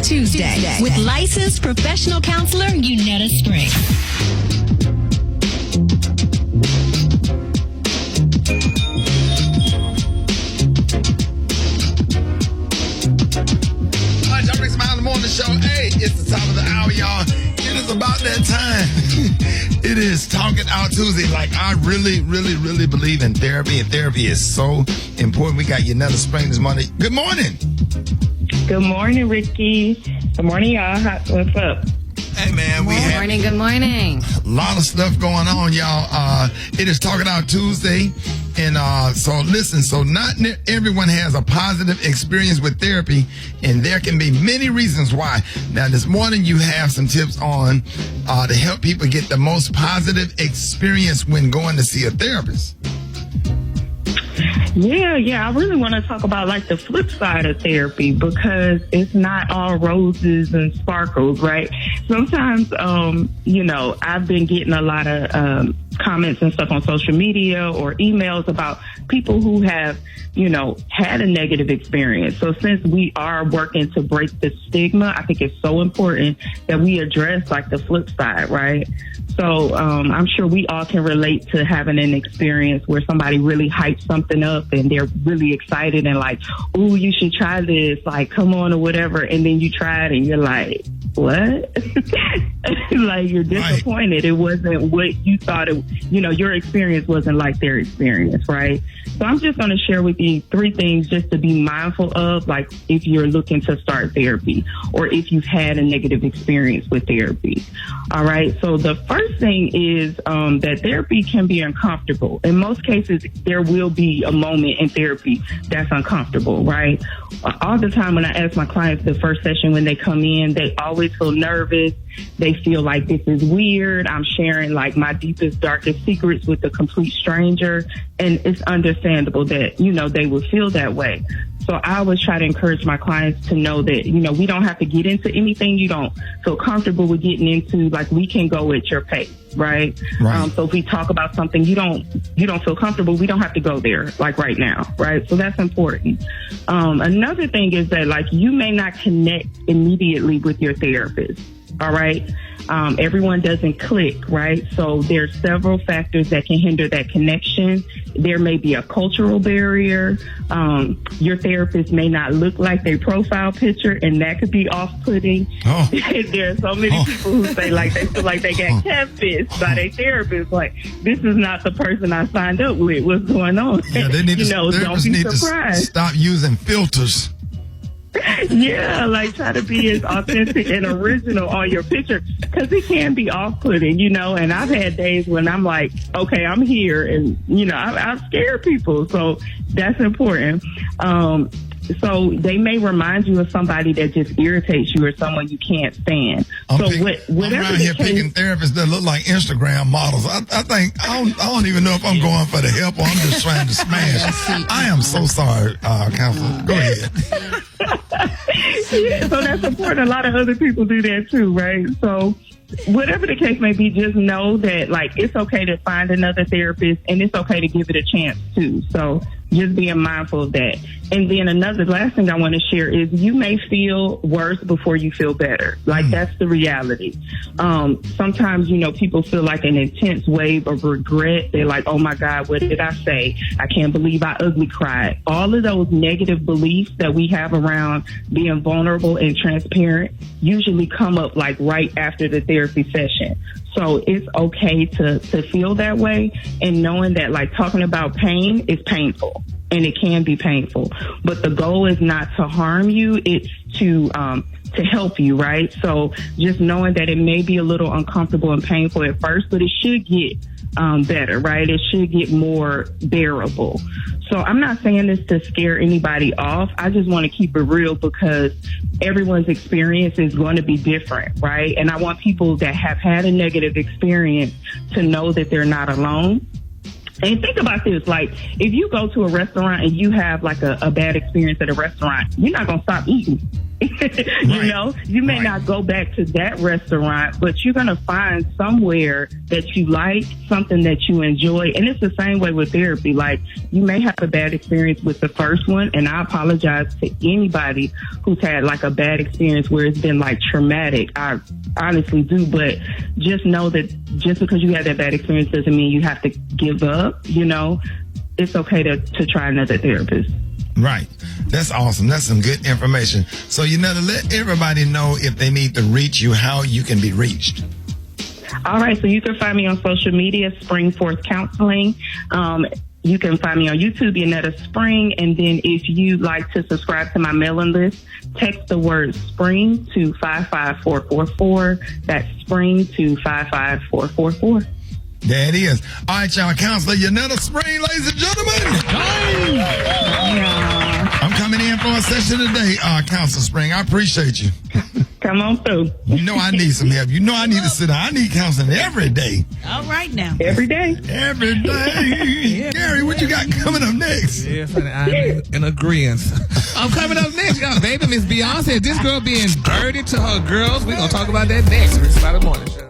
Tuesday with licensed professional counselor Yunetta Spring. Smiley Morning Show. Hey, it's the top of the hour, y'all. It is about that time. It is Talking Out Tuesday. Like, I really, really, really believe in therapy, and therapy is so important. We got Yunetta Spring this morning. Good morning. Good morning, Rickey. Good morning, y'all. What's up? Hey, man. Good morning. A lot of stuff going on, y'all. It is Talking Out Tuesday. And so listen, so not everyone has a positive experience with therapy, and there can be many reasons why. Now, this morning you have some tips on to help people get the most positive experience when going to see a therapist. Yeah. I really want to talk about like the flip side of therapy, because it's not all roses and sparkles, right? Sometimes, I've been getting a lot of comments and stuff on social media or emails about people who have, had a negative experience. So since we are working to break the stigma, I think it's so important that we address like the flip side, right? So I'm sure we all can relate to having an experience where somebody really hypes something up and they're really excited and like, ooh, you should try this, like, come on or whatever. And then you try it and you're like, what? Like, you're disappointed. Right. It wasn't what you thought it, your experience wasn't like their experience, right? So I'm just going to share with you 3 things just to be mindful of, like if you're looking to start therapy or if you've had a negative experience with therapy. All right. So the first thing is that therapy can be uncomfortable. In most cases, there will be a moment in therapy that's uncomfortable, right? All the time when I ask my clients the first session when they come in, they always feel nervous. They feel like this is weird. I'm sharing like my deepest, darkest secrets with a complete stranger. And it's understandable that, they would feel that way. So I always try to encourage my clients to know that, we don't have to get into anything you don't feel comfortable with getting into. Like, we can go at your pace, right? So if we talk about something you don't feel comfortable, we don't have to go there like right now, right? So that's important. Another thing is that like you may not connect immediately with your therapist. All right. Everyone doesn't click, right? So there's several factors that can hinder that connection. There may be a cultural barrier. Your therapist may not look like their profile picture, and that could be off-putting. Oh. There are so many people who say like they feel like they got catfished by their therapist. Like, this is not the person I signed up with. What's going on? Yeah, they need don't be surprised. To stop using filters. Yeah, like try to be as authentic and original on your picture, because it can be off-putting, and I've had days when I'm like, okay, I'm here, and I've scared people, so that's important. So they may remind you of somebody that just irritates you or someone you can't stand. I'm around here picking therapists that look like Instagram models. I think I don't even know if I'm going for the help or I'm just trying to smash. I am so sorry, counselor. Go ahead. Yeah, so that's important. A lot of other people do that too, right? So whatever the case may be, just know that like it's okay to find another therapist, and it's okay to give it a chance too. So just being mindful of that. And then last thing I want to share is you may feel worse before you feel better. Like, that's the reality. Sometimes, people feel like an intense wave of regret. They're like, oh my God, what did I say? I can't believe I ugly cried. All of those negative beliefs that we have around being vulnerable and transparent usually come up like right after the therapy session. So it's okay to feel that way, and knowing that like talking about pain is painful, and it can be painful, but the goal is not to harm you. It's to help you, right? So just knowing that it may be a little uncomfortable and painful at first, but it should get better, right? It should get more bearable. So I'm not saying this to scare anybody off. I just want to keep it real, because everyone's experience is going to be different, right? And I want people that have had a negative experience to know that they're not alone. And think about this, like, if you go to a restaurant and you have like a bad experience at a restaurant, you're not going to stop eating. You know, you may not go back to that restaurant, but you're going to find somewhere that you like, something that you enjoy. And it's the same way with therapy. Like, you may have a bad experience with the first one, and I apologize to anybody who's had like a bad experience where it's been like traumatic. I honestly do, but just know that just because you had that bad experience doesn't mean you have to give up. You know, it's okay to try another therapist. Right. That's awesome. That's some good information. So, Yunetta, let everybody know if they need to reach you, how you can be reached. All right. So you can find me on social media, Springforth Counseling. You can find me on YouTube, Yunetta Spring. And then if you'd like to subscribe to my mailing list, text the word SPRING to 55444. That's SPRING to 55444. There it is. All right, y'all. Counselor Yunetta Spring, ladies and gentlemen. I'm coming in for a session today, Counselor Spring. I appreciate you. Come on through. You know I need some help. You know I need to sit down. I need counseling every day. All right now. Every day. Every day. Gary, what you got coming up next? Yes, and I'm in agreement. I'm coming up next, y'all. Baby, Miss Beyonce. This girl being dirty to her girls. We're going to talk about that next. It's about the morning show.